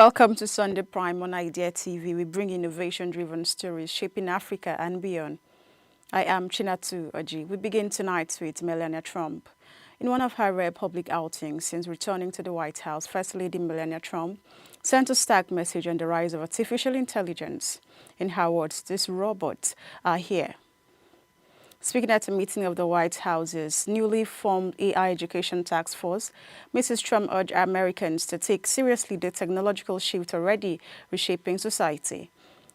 Welcome to Sunday Prime on NIGERIAN TV. We bring innovation-driven stories shaping Africa and beyond. I am Chinatu Oji. We begin tonight with Melania Trump. In one of her rare public outings since returning to the White House, First Lady Melania Trump sent a stark message on the rise of artificial intelligence. In her words, these robots are here. Speaking at a meeting of the White House's newly formed AI Education Task Force, Mrs. Trump urged Americans to take seriously the technological shift already reshaping society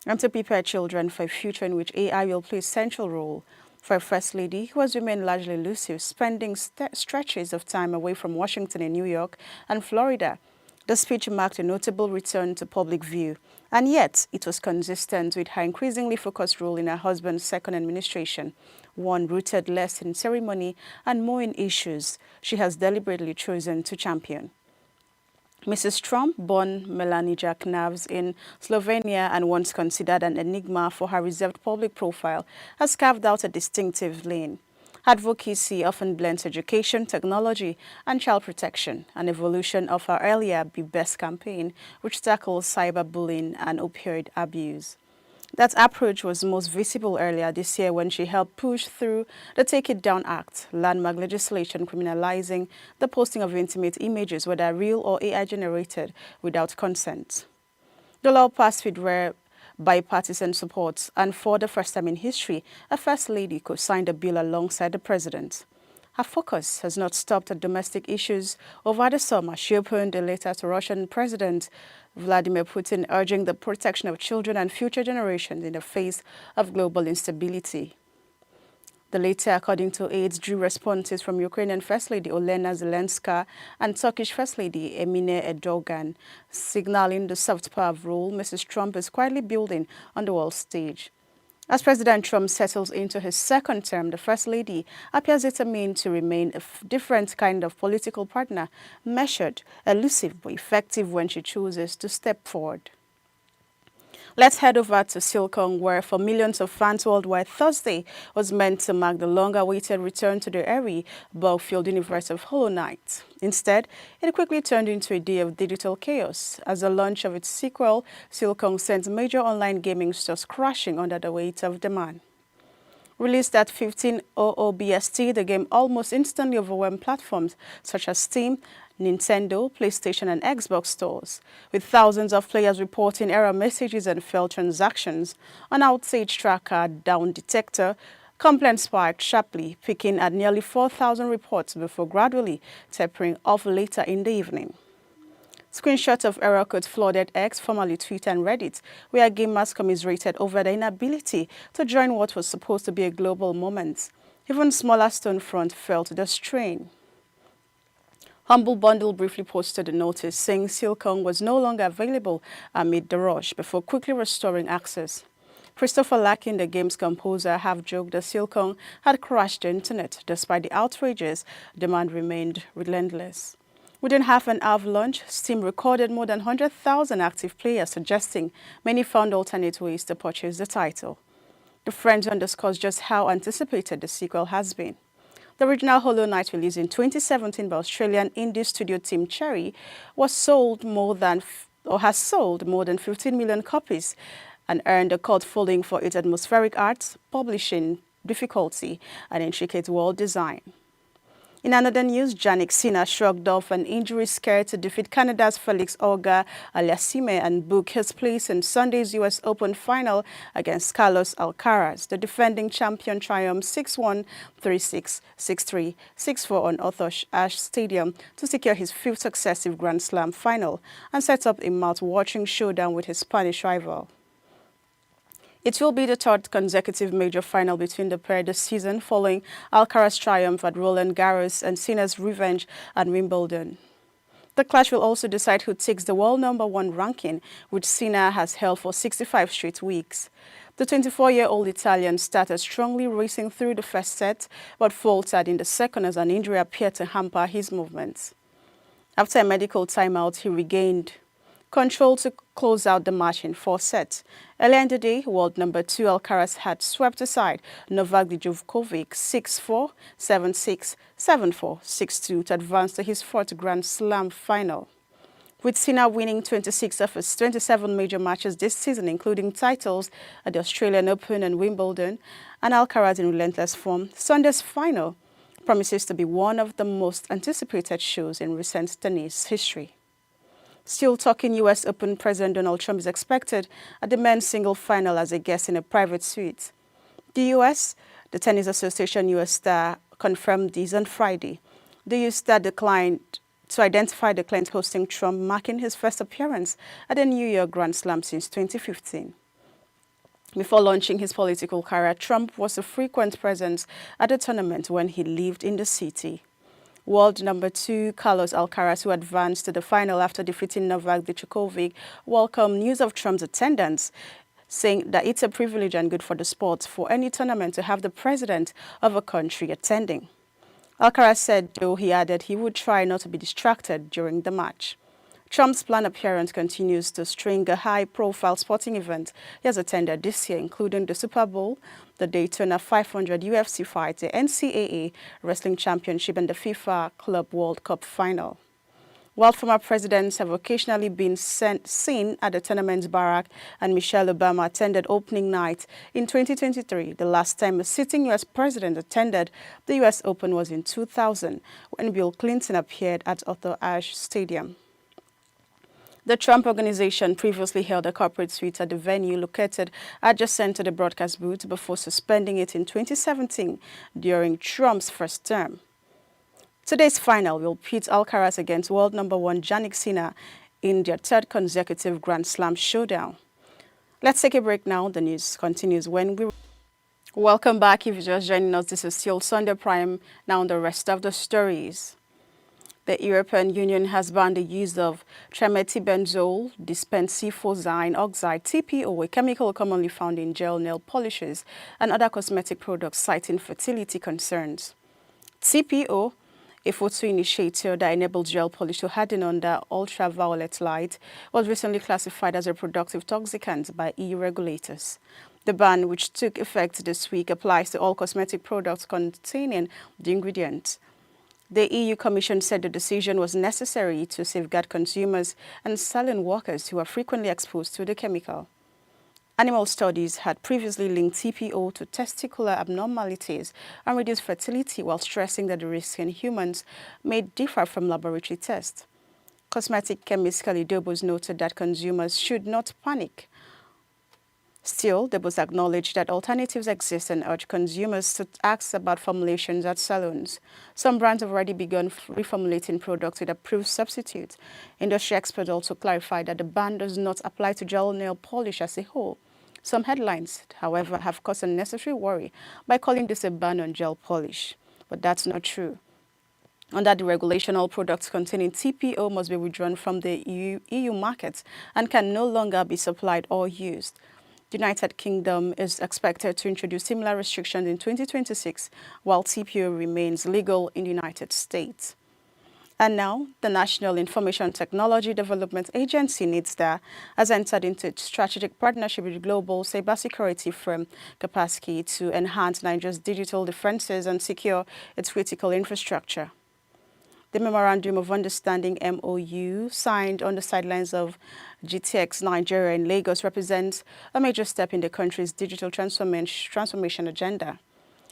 and to prepare children for a future in which AI will play a central role. For a First Lady who has remained largely elusive, spending stretches of time away from Washington and New York and Florida, the speech marked a notable return to public view, and yet it was consistent with her increasingly focused role in her husband's second administration, one rooted less in ceremony and more in issues she has deliberately chosen to champion. Mrs. Trump, born MELANIA in Slovenia and once considered an enigma for her reserved public profile, has carved out a distinctive lane. Advocacy often blends education, technology, and child protection, an evolution of her earlier Be Best campaign, which tackles cyberbullying and opioid abuse. That approach was most visible earlier this year when she helped push through the Take It Down Act, landmark legislation criminalizing the posting of intimate images, whether real or AI-generated, without consent. The law passed with rare bipartisan support, and for the first time in history, a First Lady co-signed the bill alongside the President. Her focus has not stopped at domestic issues. Over the summer, she opened a letter to Russian President Vladimir Putin urging the protection of children and future generations in the face of global instability. The letter, according to aides, drew responses from Ukrainian First Lady Olena Zelenska and Turkish First Lady Emine Erdogan, signaling the soft power role Mrs. Trump is quietly building on the world stage. As President Trump settles into his second term, the First Lady appears determined to remain a different kind of political partner, measured, elusive, but effective when she chooses to step forward. Let's head over to SILKSONG, where for millions of fans worldwide, Thursday was meant to mark the long-awaited return to the airy, bug-filled universe of Hollow Knight. Instead, it quickly turned into a day of digital chaos, as the launch of its sequel, SILKSONG, sent major online gaming stores crashing under the weight of demand. Released at 15:00 BST, the game almost instantly overwhelmed platforms such as Steam, Nintendo, PlayStation, and Xbox stores, with thousands of players reporting error messages and failed transactions. On outage tracker Down Detector, complaints spiked sharply, peaking at nearly 4,000 reports before gradually tapering off later in the evening. Screenshots of error codes flooded X, formerly Twitter, and Reddit, where gamers commiserated over the inability to join what was supposed to be a global moment. Even smaller storefronts felt the strain. Humble Bundle briefly posted a notice saying SILKSONG was no longer available amid the rush before quickly restoring access. Christopher Larkin, the game's composer, half-joked that SILKSONG had crashed the internet. Despite the outrages, demand remained relentless. Within half an hour of launch, Steam recorded more than 100,000 active players, suggesting many found alternate ways to purchase the title. The Friends underscores just how anticipated the sequel has been. The original Hollow Knight, released in 2017 by Australian indie studio team Cherry, has sold more than 15 million copies and earned a cult following for its atmospheric art, publishing difficulty, and intricate world design. In another news, Jannik Sinner shrugged off an injury scare to defeat Canada's Felix Auger-Aliassime and book his place in Sunday's U.S. Open final against Carlos Alcaraz. The defending champion triumphed 6-1, 3-6, 6-3, 6-4 on Arthur Ashe Stadium to secure his fifth successive Grand Slam final and set up a mouth-watering showdown with his Spanish rival. It will be the third consecutive major final between the pair this season, following Alcaraz's triumph at Roland Garros and Sinner's revenge at Wimbledon. The clash will also decide who takes the world #1 ranking, which Sinner has held for 65 straight weeks. The 24-year-old Italian started strongly racing through the first set, but faltered in the second as an injury appeared to hamper his movements. After a medical timeout, he regained control to close out the match in 4 sets. Earlier in the day, world #2 Alcaraz had swept aside Novak Djokovic 6-4, 7-6, 7-4, 6-2 to advance to his 4th Grand Slam final. With Sinner winning 26 of his 27 major matches this season, including titles at the Australian Open and Wimbledon, and ALCARAZ in relentless form, Sunday's final promises to be one of the most anticipated shows in recent tennis history. Still talking US Open, President Donald Trump is expected at the men's single final as a guest in a private suite. The U.S., the Tennis Association U.S. star, confirmed this on Friday. The U.S. star declined to identify the client hosting Trump, marking his first appearance at the New York Grand Slam since 2015. Before launching his political career, Trump was a frequent presence at the tournament when he lived in the city. World number 2 Carlos Alcaraz, who advanced to the final after defeating Novak Djokovic, welcomed news of Trump's attendance, saying that it's a privilege and good for the sport for any tournament to have the president of a country attending. Alcaraz said, though, he added he would try not to be distracted during the match. Trump's planned appearance continues to string a high-profile sporting event he has attended this year, including the Super Bowl, the Daytona 500 UFC fight, the NCAA Wrestling Championship, and the FIFA Club World Cup final. While former presidents have occasionally been seen at the tournament's Barack and Michelle Obama attended opening night in 2023, the last time a sitting U.S. president attended the U.S. Open was in 2000, when Bill Clinton appeared at Arthur Ashe Stadium. The Trump Organization previously held a corporate suite at the venue located adjacent to the broadcast booth before suspending it in 2017 during Trump's first term. Today's final will pit Alcaraz against world number 1 Jannik Sinner in their third consecutive Grand Slam showdown. Let's take a break now. The news continues when we... Welcome back. If you're just joining us, this is still Sunday Prime. Now on the rest of the stories. The European Union has banned the use of trimethylbenzole dispensylphosine oxide, TPO, a chemical commonly found in gel nail polishes and other cosmetic products, citing fertility concerns. TPO, a photoinitiator that enables gel polish to harden under ultraviolet light, was recently classified as a reproductive toxicant by EU regulators. The ban, which took effect this week, applies to all cosmetic products containing the ingredient. The EU Commission said the decision was necessary to safeguard consumers and salon workers who are frequently exposed to the chemical. Animal studies had previously linked TPO to testicular abnormalities and reduced fertility, while stressing that the risks in humans may differ from laboratory tests. Cosmetic chemist Kelly Dobos noted that consumers should not panic. Still, Dobos acknowledged that alternatives exist and urged consumers to ask about formulations at salons. Some brands have already begun reformulating products with approved substitutes. Industry experts also clarified that the ban does not apply to gel nail polish as a whole. Some headlines, however, have caused unnecessary worry by calling this a ban on gel polish. But that's not true. Under the regulation, all products containing TPO must be withdrawn from the EU markets and can no longer be supplied or used. The United Kingdom is expected to introduce similar restrictions in 2026, while TPO remains legal in the United States. And now, the National Information Technology Development Agency, NITDA, has entered into a strategic partnership with global cybersecurity firm KASPERSKY to enhance Nigeria's digital defenses and secure its critical infrastructure. The Memorandum of Understanding MOU, signed on the sidelines of GTX Nigeria in Lagos, represents a major step in the country's digital transformation agenda.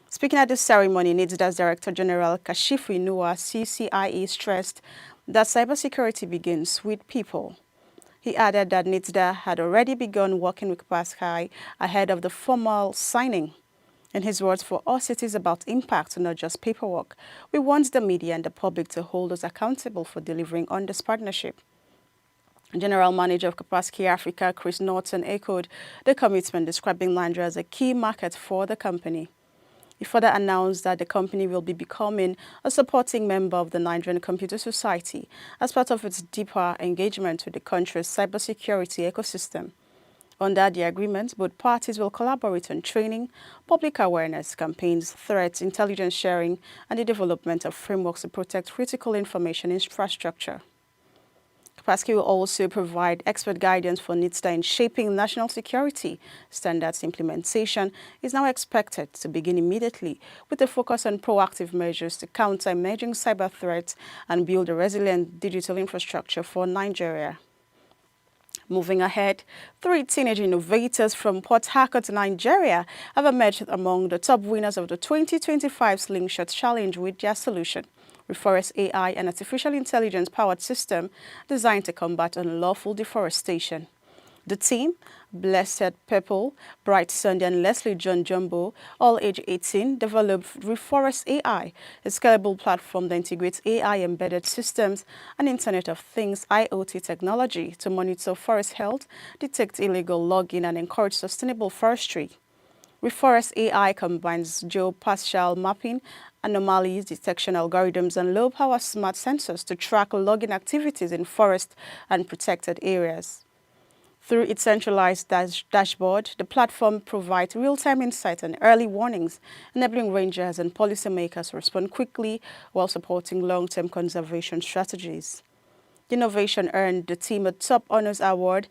Speaking at the ceremony, NITDA's Director General Kashifu Inuwa, CCIE, stressed that cybersecurity begins with people. He added that NITDA had already begun working with KASPERSKY ahead of the formal signing. In his words, for us, it is about impact, not just paperwork. We want the media and the public to hold us accountable for delivering on this partnership. General Manager of KASPERSKY Africa, Chris Norton, echoed the commitment, describing Nigeria as a key market for the company. He further announced that the company will be becoming a supporting member of the Nigerian Computer Society as part of its deeper engagement with the country's cybersecurity ecosystem. Under the agreement, both parties will collaborate on training, public awareness campaigns, threats, intelligence sharing, and the development of frameworks to protect critical information infrastructure. KASPERSKY will also provide expert guidance for NITDA in shaping national security. Standards implementation is now expected to begin immediately, with a focus on proactive measures to counter emerging cyber threats and build a resilient digital infrastructure for Nigeria. Moving ahead, 3 teenage innovators from Port Harcourt, Nigeria have emerged among the top winners of the 2025 Slingshot Challenge with their solution, REFOREST AI, an artificial intelligence-powered system designed to combat unlawful deforestation. The team, Blessed Purple, Bright Sunday, and Leslie John Jumbo, all age 18, developed REFOREST AI, a scalable platform that integrates AI-embedded systems and Internet of Things IoT technology to monitor forest health, detect illegal logging, and encourage sustainable forestry. REFOREST AI combines geospatial mapping, anomalies detection algorithms, and low-power smart sensors to track logging activities in forest and protected areas. Through its centralized dashboard, the platform provides real-time insights and early warnings, enabling rangers and policymakers to respond quickly while supporting long-term conservation strategies. The innovation earned the team a Top Honors Award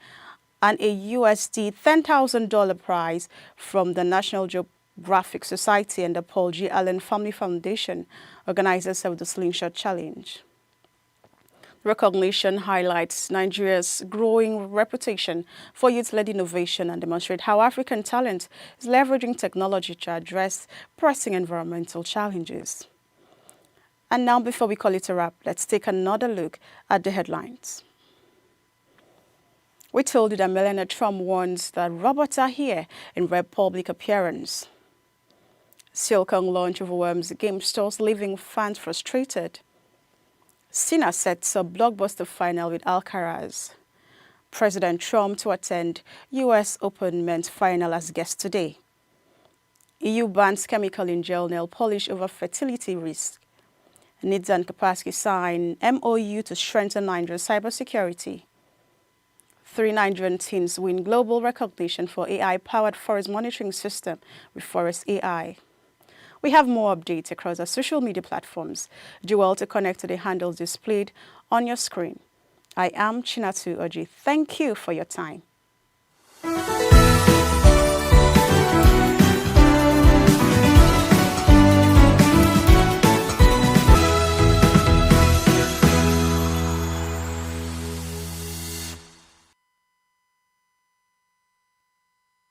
and a USD $10,000 prize from the National Geographic Society and the Paul G. Allen Family Foundation, organizers of the Slingshot Challenge. Recognition highlights Nigeria's growing reputation for youth-led innovation and demonstrates how African talent is leveraging technology to address pressing environmental challenges. And now, before we call it a wrap, let's take another look at the headlines. We told you that Melania Trump warns that robots are here in rare public appearance. SILKSONG launch overwhelms game stores, leaving fans frustrated. Cena sets a blockbuster final with ALCARAZ. President Trump to attend U.S. Open men's final as guest today. EU bans chemical in gel nail polish over fertility risk. NITDA and KASPERSKY sign MOU to strengthen Nigerian cybersecurity. 3 Nigerian teens win global recognition for AI-powered forest monitoring system with REFOREST AI. We have more updates across our social media platforms. Do well to connect to the handles displayed on your screen. I am Chinatu Oji. Thank you for your time.